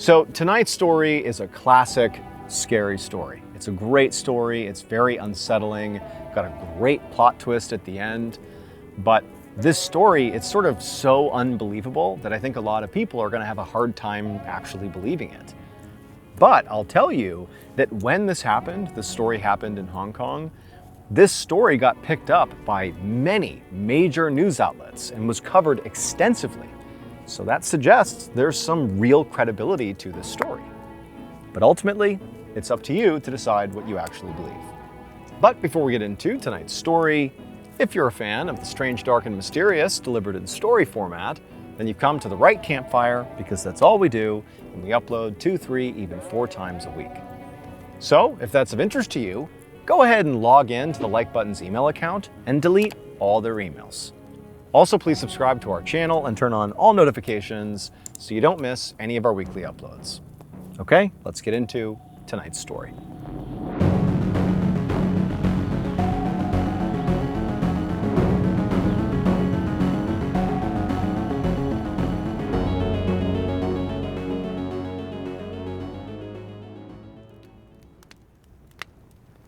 So tonight's story is a classic scary story. It's a great story. It's very unsettling. Got a great plot twist at the end. But this story, it's sort of so unbelievable that I think a lot of people are going to have a hard time actually believing it. But I'll tell you that when this happened, the story happened in Hong Kong, this story got picked up by many major news outlets and was covered extensively. So that suggests there's some real credibility to this story. But ultimately, it's up to you to decide what you actually believe. But before we get into tonight's story, if you're a fan of the strange, dark, and mysterious delivered in story format, then you've come to the right campfire, because that's all we do, and we upload 2, 3, even 4 times a week. So if that's of interest to you, go ahead and log in to the Like Button's email account and delete all their emails. Also, please subscribe to our channel and turn on all notifications so you don't miss any of our weekly uploads. Okay, let's get into tonight's story.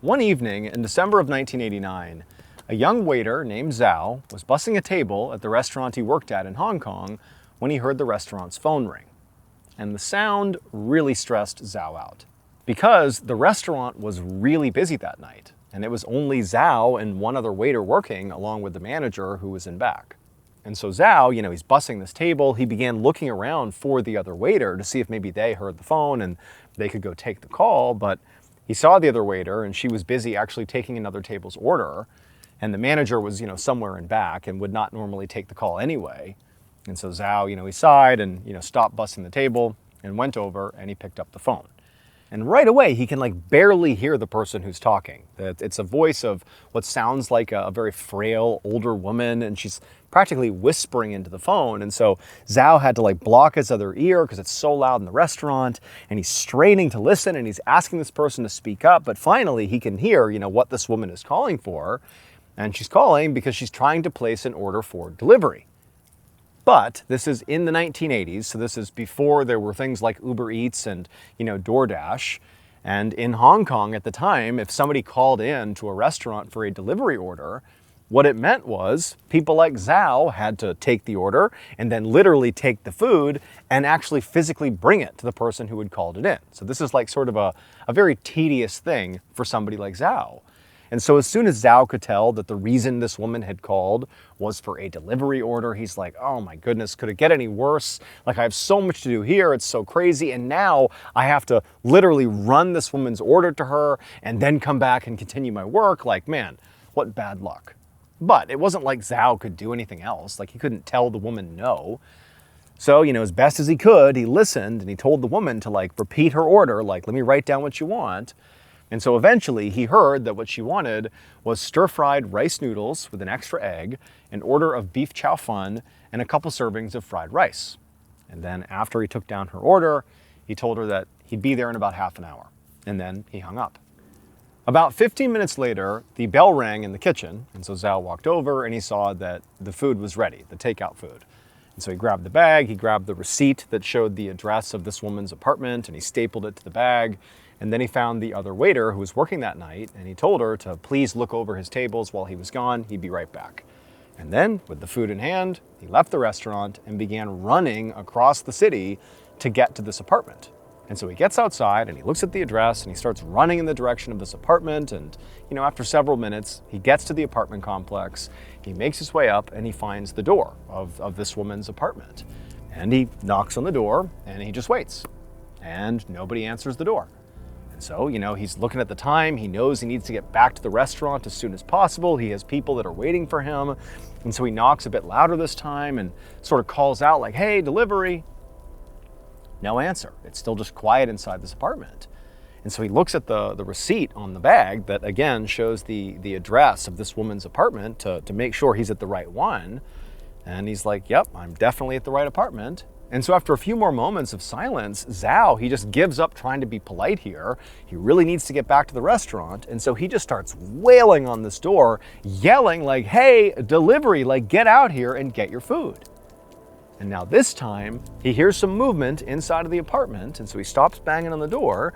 One evening in December of 1989, a young waiter named Zhao was bussing a table at the restaurant he worked at in Hong Kong when he heard the restaurant's phone ring. And the sound really stressed Zhao out, because the restaurant was really busy that night, and it was only Zhao and one other waiter working along with the manager who was in back. And so Zhao, he's bussing this table, he began looking around for the other waiter to see if maybe they heard the phone and they could go take the call, but he saw the other waiter and she was busy actually taking another table's order. And the manager was, somewhere in back and would not normally take the call anyway. And so Zhao, he sighed and, stopped bussing the table and went over and he picked up the phone. And right away, he can barely hear the person who's talking. It's a voice of what sounds like a very frail older woman, and she's practically whispering into the phone. And so Zhao had to block his other ear because it's so loud in the restaurant, and he's straining to listen and he's asking this person to speak up. But finally, he can hear, what this woman is calling for. And she's calling because she's trying to place an order for delivery. But this is in the 1980s, so this is before there were things like Uber Eats and, DoorDash. And in Hong Kong at the time, if somebody called in to a restaurant for a delivery order, what it meant was people like Zhao had to take the order and then literally take the food and actually physically bring it to the person who had called it in. So this is sort of a very tedious thing for somebody like Zhao. And so as soon as Zhao could tell that the reason this woman had called was for a delivery order, he's like, oh my goodness, could it get any worse? I have so much to do here, it's so crazy, and now I have to literally run this woman's order to her and then come back and continue my work. Man, what bad luck. But it wasn't like Zhao could do anything else. He couldn't tell the woman no. So, as best as he could, he listened and he told the woman to repeat her order, let me write down what you want. And so eventually he heard that what she wanted was stir-fried rice noodles with an extra egg, an order of beef chow fun, and a couple servings of fried rice. And then after he took down her order, he told her that he'd be there in about half an hour. And then he hung up. About 15 minutes later, the bell rang in the kitchen, and so Zhao walked over and he saw that the food was ready, the takeout food. And so he grabbed the bag, he grabbed the receipt that showed the address of this woman's apartment, and he stapled it to the bag. And then he found the other waiter who was working that night, and he told her to please look over his tables while he was gone. He'd be right back. And then, with the food in hand, he left the restaurant and began running across the city to get to this apartment. And so he gets outside and he looks at the address and he starts running in the direction of this apartment. And, after several minutes, he gets to the apartment complex, he makes his way up and he finds the door of this woman's apartment. And he knocks on the door and he just waits. And nobody answers the door. So, he's looking at the time, he knows he needs to get back to the restaurant as soon as possible. He has people that are waiting for him. And so he knocks a bit louder this time and sort of calls out hey, delivery. No answer. It's still just quiet inside this apartment. And so he looks at the receipt on the bag that again shows the address of this woman's apartment to make sure he's at the right one. And he's like, yep, I'm definitely at the right apartment. And so after a few more moments of silence, Zhao, he just gives up trying to be polite here. He really needs to get back to the restaurant. And so he just starts wailing on this door, yelling hey, delivery, get out here and get your food. And now this time, he hears some movement inside of the apartment, and so he stops banging on the door.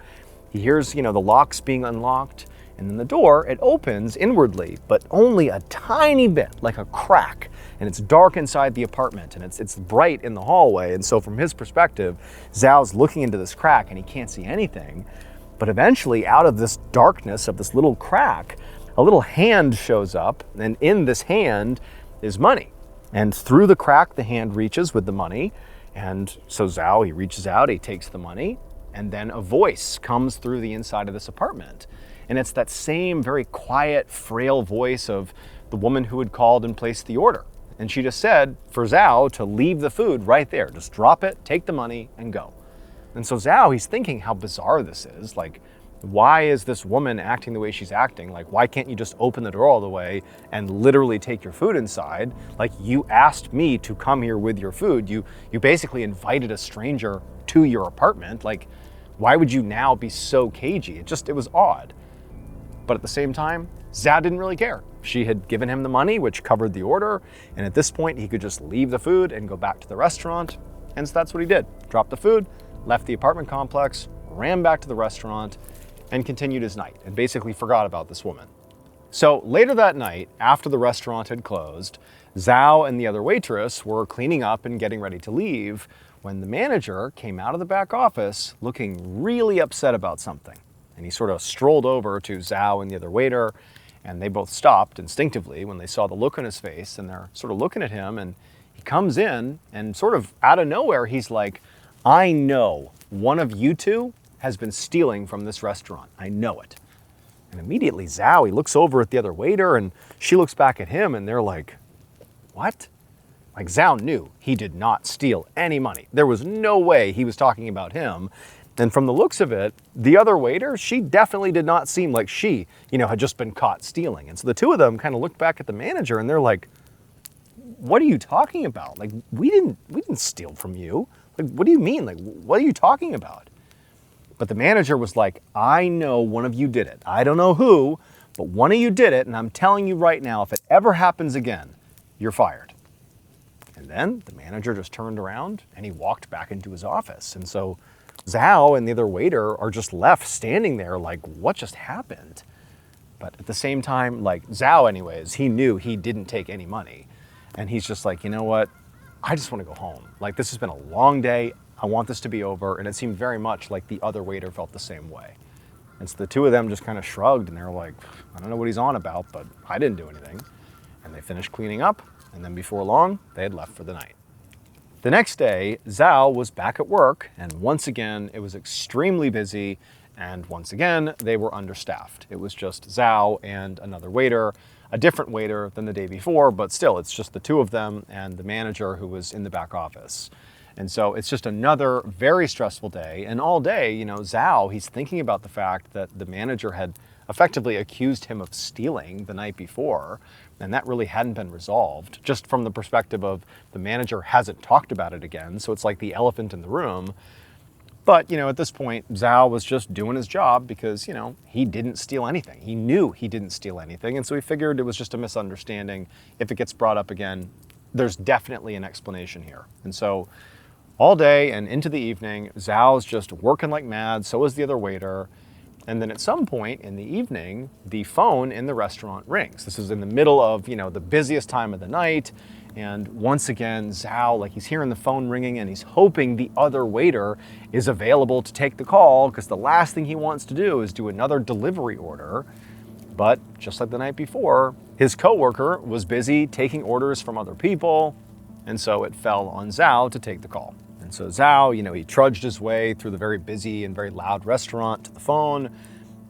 He hears, the locks being unlocked, and then the door, it opens inwardly, but only a tiny bit, like a crack. And it's dark inside the apartment, and it's bright in the hallway. And so from his perspective, Zhao's looking into this crack, and he can't see anything. But eventually, out of this darkness of this little crack, a little hand shows up, and in this hand is money. And through the crack, the hand reaches with the money. And so Zhao, he reaches out, he takes the money, and then a voice comes through the inside of this apartment. And it's that same very quiet, frail voice of the woman who had called and placed the order. And she just said for Zhao to leave the food right there. Just drop it, take the money, and go. And so Zhao, he's thinking how bizarre this is. Like, why is this woman acting the way she's acting? Like, why can't you just open the door all the way and literally take your food inside? Like, you asked me to come here with your food. You basically invited a stranger to your apartment. Like, why would you now be so cagey? It was odd. But at the same time, Zhao didn't really care. She had given him the money, which covered the order. And at this point, he could just leave the food and go back to the restaurant. And so that's what he did. Dropped the food, left the apartment complex, ran back to the restaurant, and continued his night, and basically forgot about this woman. So later that night, after the restaurant had closed, Zhao and the other waitress were cleaning up and getting ready to leave when the manager came out of the back office looking really upset about something. And he sort of strolled over to Zhao and the other waiter, and they both stopped instinctively when they saw the look on his face, and they're sort of looking at him, and he comes in, and sort of out of nowhere, he's like, I know one of you two has been stealing from this restaurant. I know it. And immediately Zhao, he looks over at the other waiter, and she looks back at him, and they're like, what? Like, Zhao knew he did not steal any money. There was no way he was talking about him. And from the looks of it, the other waiter, she definitely did not seem like she, had just been caught stealing. And so the two of them kind of looked back at the manager, and they're like, what are you talking about? Like, we didn't steal from you. Like, what do you mean? Like, what are you talking about? But the manager was like, I know one of you did it. I don't know who, but one of you did it, and I'm telling you right now, if it ever happens again, you're fired. And then the manager just turned around, and he walked back into his office. And so Zhao and the other waiter are just left standing there like, what just happened? But at the same time, like, Zhao anyways, he knew he didn't take any money. And he's just like, you know what? I just want to go home. Like, this has been a long day. I want this to be over. And it seemed very much like the other waiter felt the same way. And so the two of them just kind of shrugged, and they were like, I don't know what he's on about, but I didn't do anything. And they finished cleaning up, and then before long, they had left for the night. The next day, Zhao was back at work, and once again, it was extremely busy, and once again, they were understaffed. It was just Zhao and another waiter, a different waiter than the day before, but still, it's just the two of them and the manager who was in the back office. And so it's just another very stressful day. And all day, Zhao, he's thinking about the fact that the manager had effectively accused him of stealing the night before. And that really hadn't been resolved, just from the perspective of the manager hasn't talked about it again. So it's like the elephant in the room. But, at this point, Zhao was just doing his job because, he didn't steal anything. He knew he didn't steal anything. And so he figured it was just a misunderstanding. If it gets brought up again, there's definitely an explanation here. And so all day and into the evening, Zhao's just working like mad. So is the other waiter. And then at some point in the evening, the phone in the restaurant rings. This is in the middle of, the busiest time of the night. And once again, Zhao, he's hearing the phone ringing, and he's hoping the other waiter is available to take the call, because the last thing he wants to do is do another delivery order. But just like the night before, his coworker was busy taking orders from other people, and so it fell on Zhao to take the call. And so Zhao, he trudged his way through the very busy and very loud restaurant to the phone.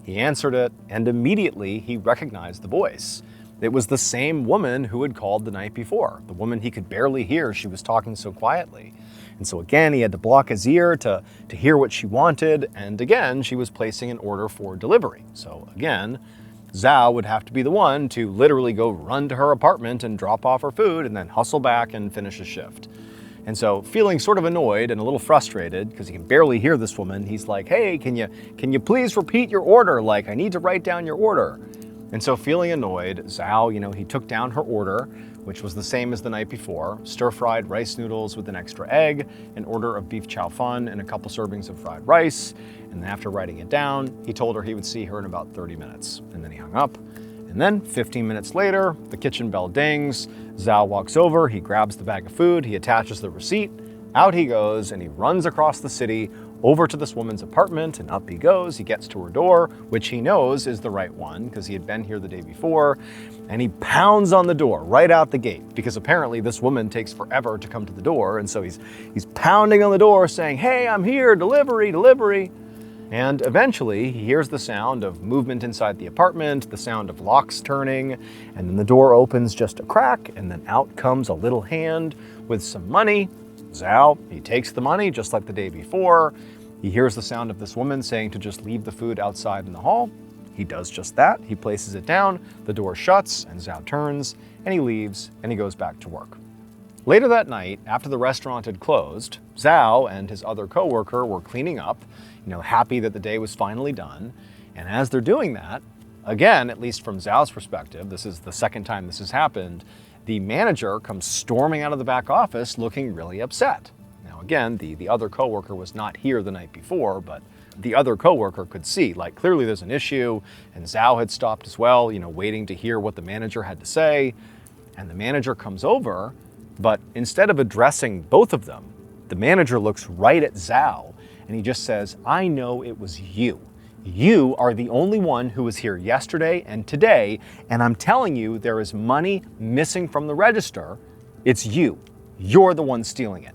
He answered it, and immediately he recognized the voice. It was the same woman who had called the night before, the woman he could barely hear. She was talking so quietly. And so again, he had to block his ear to hear what she wanted. And again, she was placing an order for delivery. So again, Zhao would have to be the one to literally go run to her apartment and drop off her food and then hustle back and finish his shift. And so, feeling sort of annoyed and a little frustrated because he can barely hear this woman, he's like, hey, can you please repeat your order? I need to write down your order. And so feeling annoyed, Zhao, he took down her order, which was the same as the night before: stir-fried rice noodles with an extra egg, an order of beef chow fun, and a couple servings of fried rice. And then after writing it down, he told her he would see her in about 30 minutes. And then he hung up. And then 15 minutes later, the kitchen bell dings. Zhao walks over, he grabs the bag of food, he attaches the receipt, out he goes, and he runs across the city over to this woman's apartment, and up he goes. He gets to her door, which he knows is the right one because he had been here the day before, and he pounds on the door right out the gate because apparently this woman takes forever to come to the door, and so he's pounding on the door saying, "Hey, I'm here, delivery, delivery." And eventually he hears the sound of movement inside the apartment, the sound of locks turning, and then the door opens just a crack, and then out comes a little hand with some money. Zhao, he takes the money just like the day before. He hears the sound of this woman saying to just leave the food outside in the hall. He does just that. He places it down, the door shuts, and Zhao turns, and he leaves, and he goes back to work. Later that night, after the restaurant had closed, Zhao and his other coworker were cleaning up, happy that the day was finally done. And as they're doing that, again, at least from Zhao's perspective, this is the second time this has happened, the manager comes storming out of the back office looking really upset. Now again, the other coworker was not here the night before, but the other coworker could see, clearly there's an issue, and Zhao had stopped as well, waiting to hear what the manager had to say. And the manager comes over, but instead of addressing both of them, the manager looks right at Zhao, and he just says, "I know it was you. You are the only one who was here yesterday and today, and I'm telling you there is money missing from the register. It's you. You're the one stealing it."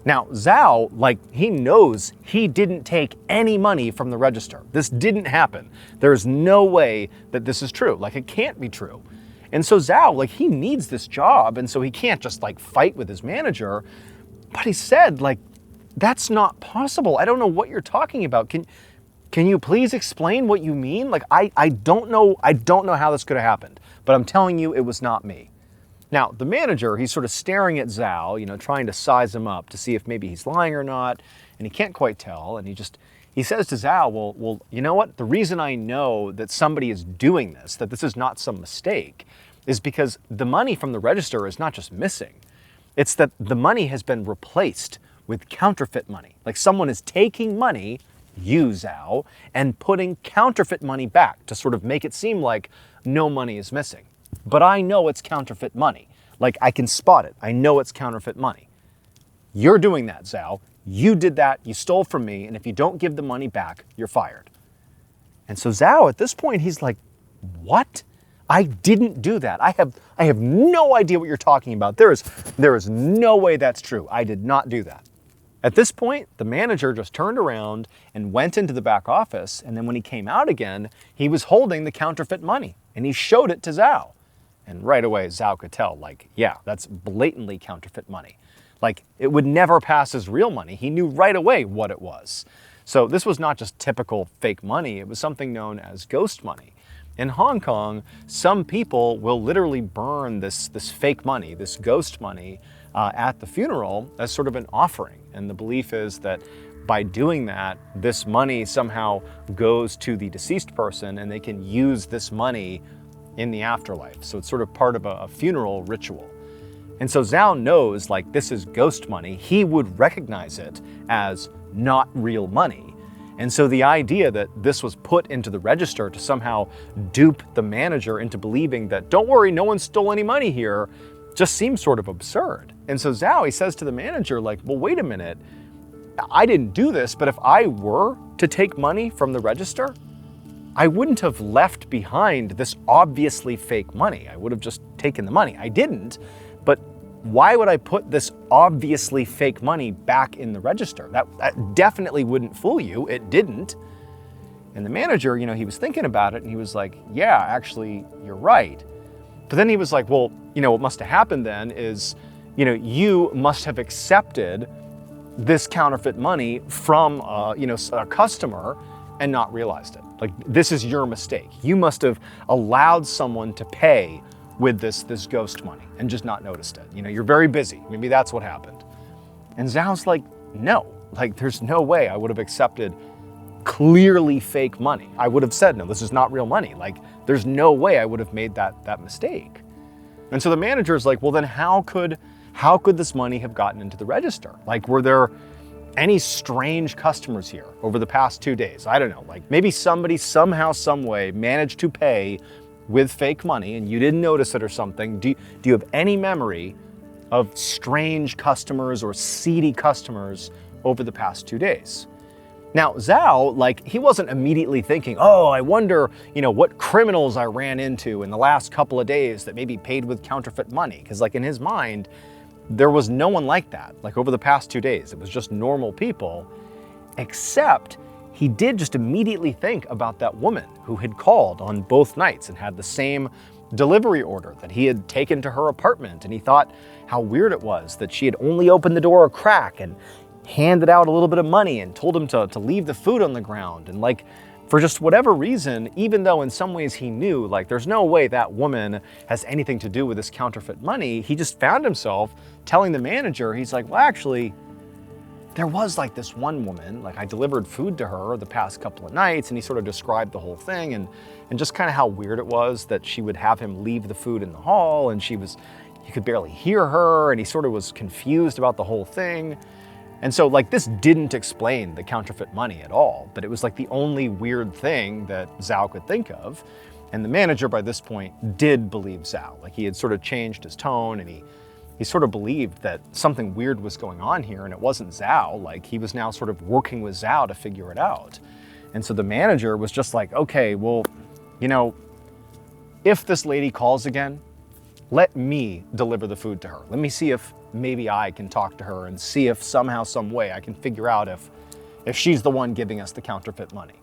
Now, Zhao, he knows he didn't take any money from the register. This didn't happen. There's no way that this is true. It can't be true. And so Zhao, he needs this job, and so he can't just fight with his manager. But he said, "That's not possible. I don't know what you're talking about. Can you please explain what you mean? I don't know how this could have happened, but I'm telling you it was not me." Now, the manager, he's sort of staring at Zhao, trying to size him up to see if maybe he's lying or not, and he can't quite tell, and he says to Zhao, well, you know what? The reason I know that somebody is doing this, that this is not some mistake, is because the money from the register is not just missing. It's that the money has been replaced with counterfeit money. Someone is taking money, you, Zhao, and putting counterfeit money back to sort of make it seem like no money is missing. But I know it's counterfeit money. I can spot it. I know it's counterfeit money. You're doing that, Zhao. You did that. You stole from me. And if you don't give the money back, you're fired. And so Zhao, at this point, he's like, "What? I didn't do that. I have no idea what you're talking about. There is no way that's true. I did not do that." At this point, the manager just turned around and went into the back office, and then when he came out again, he was holding the counterfeit money, and he showed it to Zhao. And right away, Zhao could tell, yeah, that's blatantly counterfeit money. It would never pass as real money. He knew right away what it was. So this was not just typical fake money, it was something known as ghost money. In Hong Kong, some people will literally burn this fake money, this ghost money, at the funeral as sort of an offering. And the belief is that by doing that, this money somehow goes to the deceased person and they can use this money in the afterlife. So it's sort of part of a funeral ritual. And so Zhao knows this is ghost money. He would recognize it as not real money. And so the idea that this was put into the register to somehow dupe the manager into believing that, don't worry, no one stole any money here, just seems sort of absurd. And so Zhao, he says to the manager, well, wait a minute, I didn't do this, but if I were to take money from the register, I wouldn't have left behind this obviously fake money. I would have just taken the money. I didn't, but why would I put this obviously fake money back in the register? That definitely wouldn't fool you. It didn't. And the manager, he was thinking about it and he was like, yeah, actually, you're right. But then he was like, well, what must have happened then is, you must have accepted this counterfeit money from, a customer and not realized it. This is your mistake. You must have allowed someone to pay with this ghost money and just not noticed it. You're very busy. Maybe that's what happened. And Zhao's like, no, there's no way I would have accepted clearly fake money. I would have said, no, this is not real money. Like, there's no way I would have made that mistake. And so the manager is like, well, then how could this money have gotten into the register? Like, were there any strange customers here over the past 2 days? I don't know, like maybe somebody somehow, some way managed to pay with fake money and you didn't notice it or something. Do you have any memory of strange customers or seedy customers over the past 2 days? Now, Zhao, like, he wasn't immediately thinking, oh, I wonder, what criminals I ran into in the last couple of days that maybe paid with counterfeit money. Because, like, in his mind, there was no one like that, like, over the past 2 days. It was just normal people, except he did just immediately think about that woman who had called on both nights and had the same delivery order that he had taken to her apartment. And he thought how weird it was that she had only opened the door a crack and handed out a little bit of money and told him to leave the food on the ground. And like, for just whatever reason, even though in some ways he knew, like, there's no way that woman has anything to do with this counterfeit money, he just found himself telling the manager, he's like, well, actually, there was like this one woman, like I delivered food to her the past couple of nights, and he sort of described the whole thing and just kind of how weird it was that she would have him leave the food in the hall and you could barely hear her, and he sort of was confused about the whole thing. And so, like, this didn't explain the counterfeit money at all, but it was like the only weird thing that Zhao could think of. And the manager by this point did believe Zhao. Like, he had sort of changed his tone, and he sort of believed that something weird was going on here, and it wasn't Zhao. Like, he was now sort of working with Zhao to figure it out. And so the manager was just like, okay, well, if this lady calls again, let me deliver the food to her. Let me see if maybe I can talk to her and see if somehow, some way I can figure out if she's the one giving us the counterfeit money.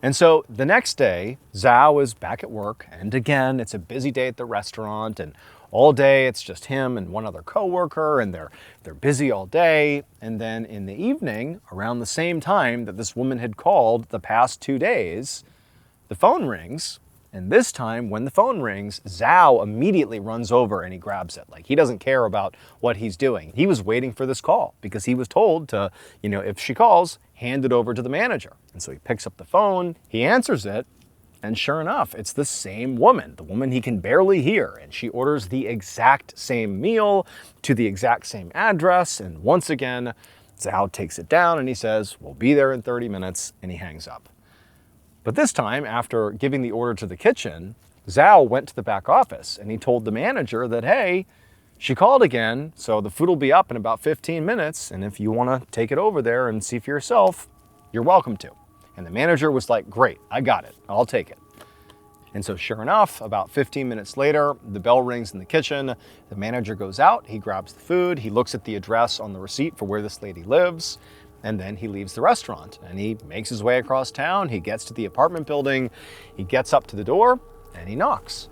And so the next day, Zhao is back at work, and again, it's a busy day at the restaurant, and all day it's just him and one other coworker, and they're busy all day. And then in the evening, around the same time that this woman had called the past 2 days, the phone rings. And this time, when the phone rings, Zhao immediately runs over and he grabs it. Like, he doesn't care about what he's doing. He was waiting for this call because he was told to, if she calls, hand it over to the manager. And so he picks up the phone, he answers it, and sure enough, it's the same woman, the woman he can barely hear. And she orders the exact same meal to the exact same address. And once again, Zhao takes it down and he says, we'll be there in 30 minutes, and he hangs up. But this time, after giving the order to the kitchen, Zhao went to the back office and he told the manager that, hey, she called again, so the food will be up in about 15 minutes, and if you want to take it over there and see for yourself, you're welcome to. And the manager was like, great, I got it, I'll take it. And so sure enough, about 15 minutes later, the bell rings in the kitchen, the manager goes out, he grabs the food, he looks at the address on the receipt for where this lady lives, and then he leaves the restaurant and he makes his way across town. He gets to the apartment building, he gets up to the door and he knocks.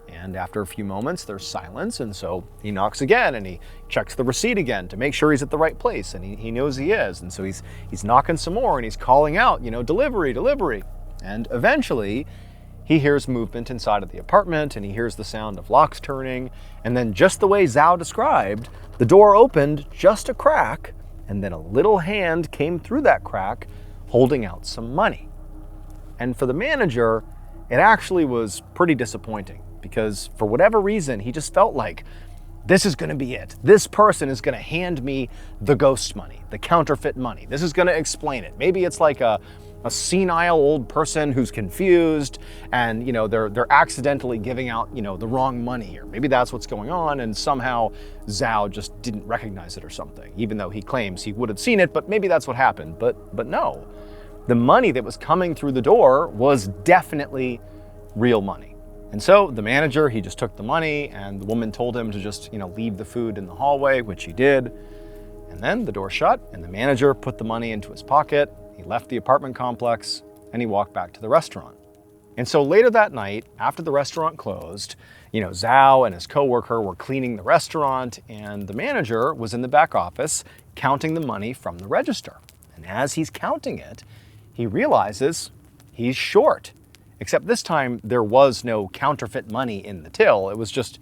And after a few moments, there's silence. And so he knocks again and he checks the receipt again to make sure he's at the right place. And he knows he is. And so he's knocking some more and he's calling out, delivery, delivery. And eventually he hears movement inside of the apartment and he hears the sound of locks turning. And then just the way Zhao described, the door opened just a crack. And then a little hand came through that crack holding out some money. And for the manager, it actually was pretty disappointing because for whatever reason, he just felt like this is going to be it. This person is going to hand me the ghost money, the counterfeit money. This is going to explain it. Maybe it's like a senile old person who's confused and they're accidentally giving out the wrong money here. Maybe that's what's going on, and somehow Zhao just didn't recognize it or something, even though he claims he would have seen it, but maybe that's what happened. But no, the money that was coming through the door was definitely real money. And so the manager, he just took the money, and the woman told him to just leave the food in the hallway, which he did. And then the door shut and the manager put the money into his pocket. He left the apartment complex and he walked back to the restaurant. And so later that night, after the restaurant closed, Zhao and his coworker were cleaning the restaurant, and the manager was in the back office counting the money from the register. And as he's counting it, he realizes he's short. Except this time there was no counterfeit money in the till. It was just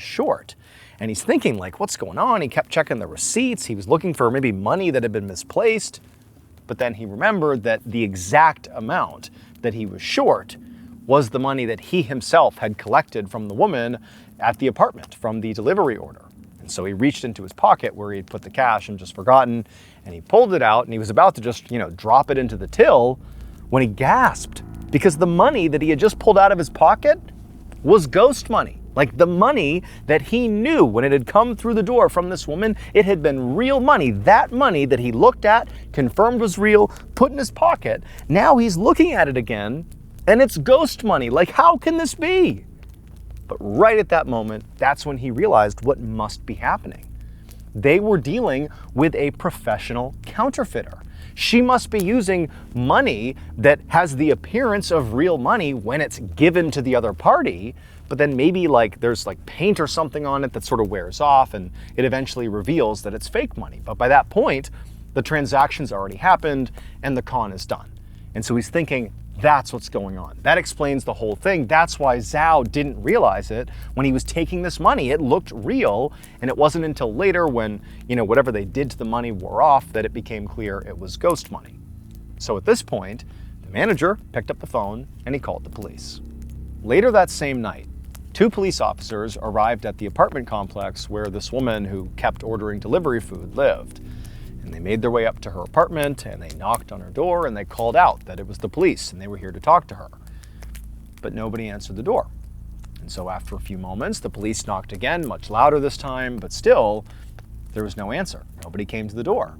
short. And he's thinking, like, what's going on? He kept checking the receipts. He was looking for maybe money that had been misplaced. But then he remembered that the exact amount that he was short was the money that he himself had collected from the woman at the apartment from the delivery order. And so he reached into his pocket where he'd put the cash and just forgotten, and he pulled it out, and he was about to just, drop it into the till when he gasped, because the money that he had just pulled out of his pocket was ghost money. Like the money that he knew when it had come through the door from this woman, it had been real money. That money that he looked at, confirmed was real, put in his pocket. Now he's looking at it again, and it's ghost money. Like, how can this be? But right at that moment, that's when he realized what must be happening. They were dealing with a professional counterfeiter. She must be using money that has the appearance of real money when it's given to the other party, but then maybe there's paint or something on it that sort of wears off, and it eventually reveals that it's fake money. But by that point, the transaction's already happened and the con is done. And so he's thinking, that's what's going on. That explains the whole thing. That's why Zhao didn't realize it when he was taking this money. It looked real, and it wasn't until later when, whatever they did to the money wore off that it became clear it was ghost money. So at this point, the manager picked up the phone and he called the police. Later that same night, 2 police officers arrived at the apartment complex where this woman who kept ordering delivery food lived. And they made their way up to her apartment, and they knocked on her door, and they called out that it was the police and they were here to talk to her. But nobody answered the door. And so after a few moments, the police knocked again, much louder this time, but still, there was no answer. Nobody came to the door.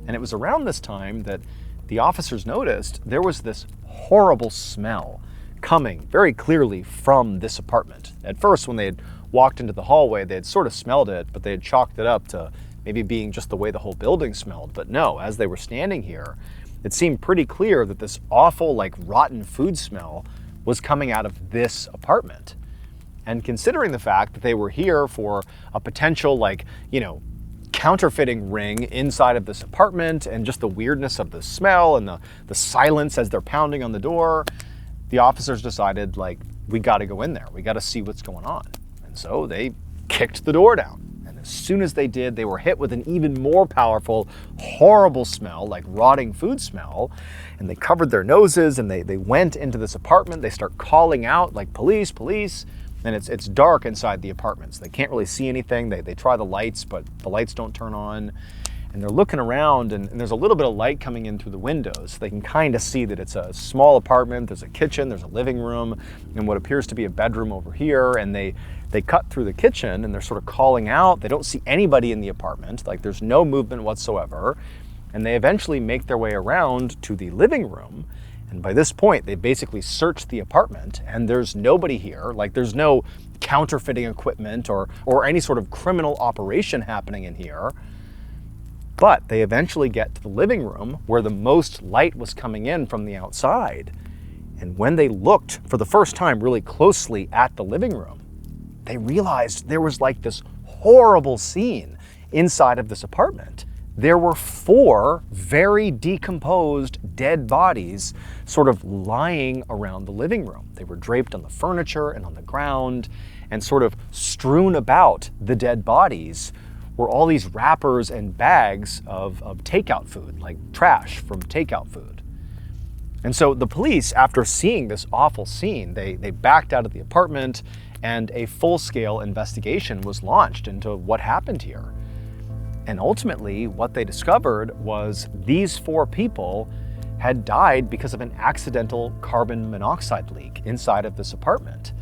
And it was around this time that the officers noticed there was this horrible smell coming very clearly from this apartment. At first, when they had walked into the hallway, they had sort of smelled it, but they had chalked it up to maybe being just the way the whole building smelled. But no, as they were standing here, it seemed pretty clear that this awful, rotten food smell was coming out of this apartment. And considering the fact that they were here for a potential, counterfeiting ring inside of this apartment, and just the weirdness of the smell and the silence as they're pounding on the door, the officers decided, we gotta go in there. We gotta see what's going on. And so they kicked the door down. As soon as they did, they were hit with an even more powerful, horrible smell, like rotting food smell, and they covered their noses and they went into this apartment. They start calling out, police, police, and it's dark inside the apartments. They can't really see anything. They try the lights, but the lights don't turn on, and they're looking around, and there's a little bit of light coming in through the windows. They can kind of see that it's a small apartment. There's a kitchen, there's a living room, and what appears to be a bedroom over here, and they cut through the kitchen and they're sort of calling out. They don't see anybody in the apartment, there's no movement whatsoever. And they eventually make their way around to the living room. And by this point, they basically searched the apartment and there's nobody here. There's no counterfeiting equipment or any sort of criminal operation happening in here. But they eventually get to the living room where the most light was coming in from the outside. And when they looked for the first time really closely at the living room, they realized there was this horrible scene inside of this apartment. There were 4 very decomposed dead bodies sort of lying around the living room. They were draped on the furniture and on the ground, and sort of strewn about the dead bodies were all these wrappers and bags of takeout food, like trash from takeout food. And so the police, after seeing this awful scene, they backed out of the apartment, and a full-scale investigation was launched into what happened here. And ultimately, what they discovered was these 4 people had died because of an accidental carbon monoxide leak inside of this apartment.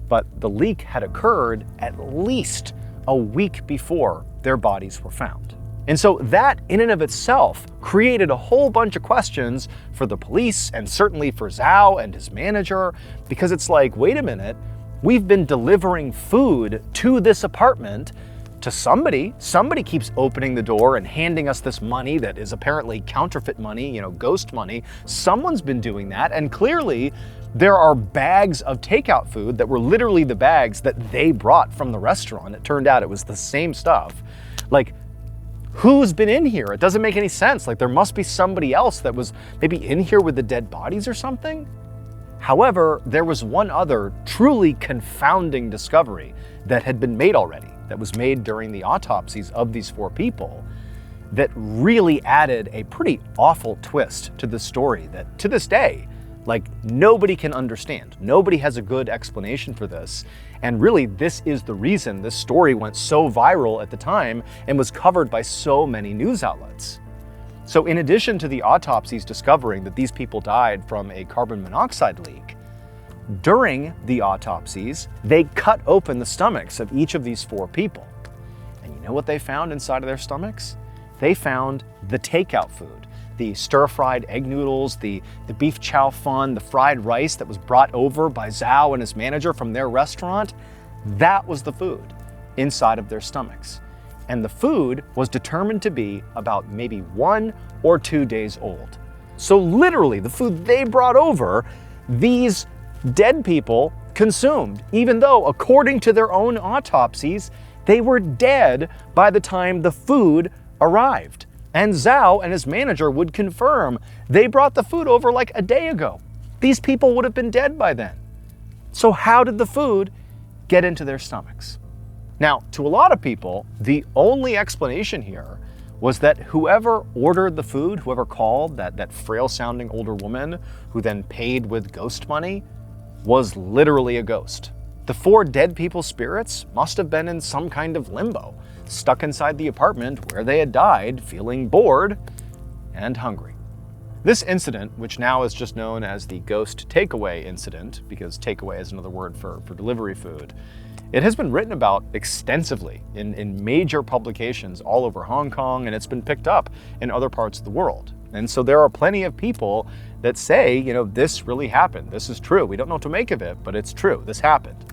But the leak had occurred at least a week before their bodies were found. And so that in and of itself created a whole bunch of questions for the police and certainly for Zhao and his manager, because it's wait a minute, we've been delivering food to this apartment to somebody. Somebody keeps opening the door and handing us this money that is apparently counterfeit money, ghost money. Someone's been doing that, and clearly there are bags of takeout food that were literally the bags that they brought from the restaurant. It turned out it was the same stuff. Who's been in here? It doesn't make any sense. There must be somebody else that was maybe in here with the dead bodies or something. However, there was one other truly confounding discovery that had been made already, that was made during the autopsies of these 4 people. that really added a pretty awful twist to the story that, to this day, like, nobody can understand. Nobody has a good explanation for this. And really, this is the reason this story went so viral at the time and was covered by so many news outlets. So in addition to the autopsies discovering that these people died from a carbon monoxide leak, during the autopsies, they cut open the stomachs of each of these 4 people. And you know what they found inside of their stomachs? They found the takeout food. The stir-fried egg noodles, the beef chow fun, the fried rice that was brought over by Zhao and his manager from their restaurant, that was the food inside of their stomachs. And the food was determined to be about maybe 1 or 2 days old. So literally, the food they brought over, these dead people consumed, even though, according to their own autopsies, they were dead by the time the food arrived. And Zhao and his manager would confirm they brought the food over like a day ago. These people would have been dead by then. So how did the food get into their stomachs? Now, to a lot of people, the only explanation here was that whoever ordered the food, whoever called, that frail-sounding older woman who then paid with ghost money, was literally a ghost. The 4 dead people's spirits must have been in some kind of limbo, stuck inside the apartment where they had died, feeling bored and hungry. This incident, which now is just known as the ghost takeaway incident, because takeaway is another word for delivery food, it has been written about extensively in major publications all over Hong Kong, and it's been picked up in other parts of the world. And so there are plenty of people that say, you know, this really happened. This is true. We don't know what to make of it, but it's true. This happened.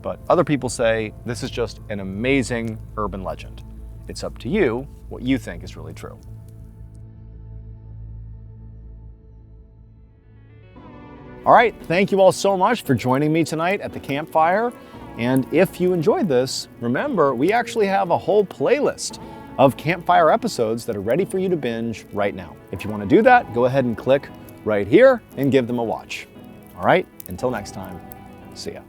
But other people say this is just an amazing urban legend. It's up to you what you think is really true. All right, thank you all so much for joining me tonight at the campfire. And if you enjoyed this, remember, we actually have a whole playlist of campfire episodes that are ready for you to binge right now. If you want to do that, go ahead and click right here and give them a watch. All right, until next time, see ya.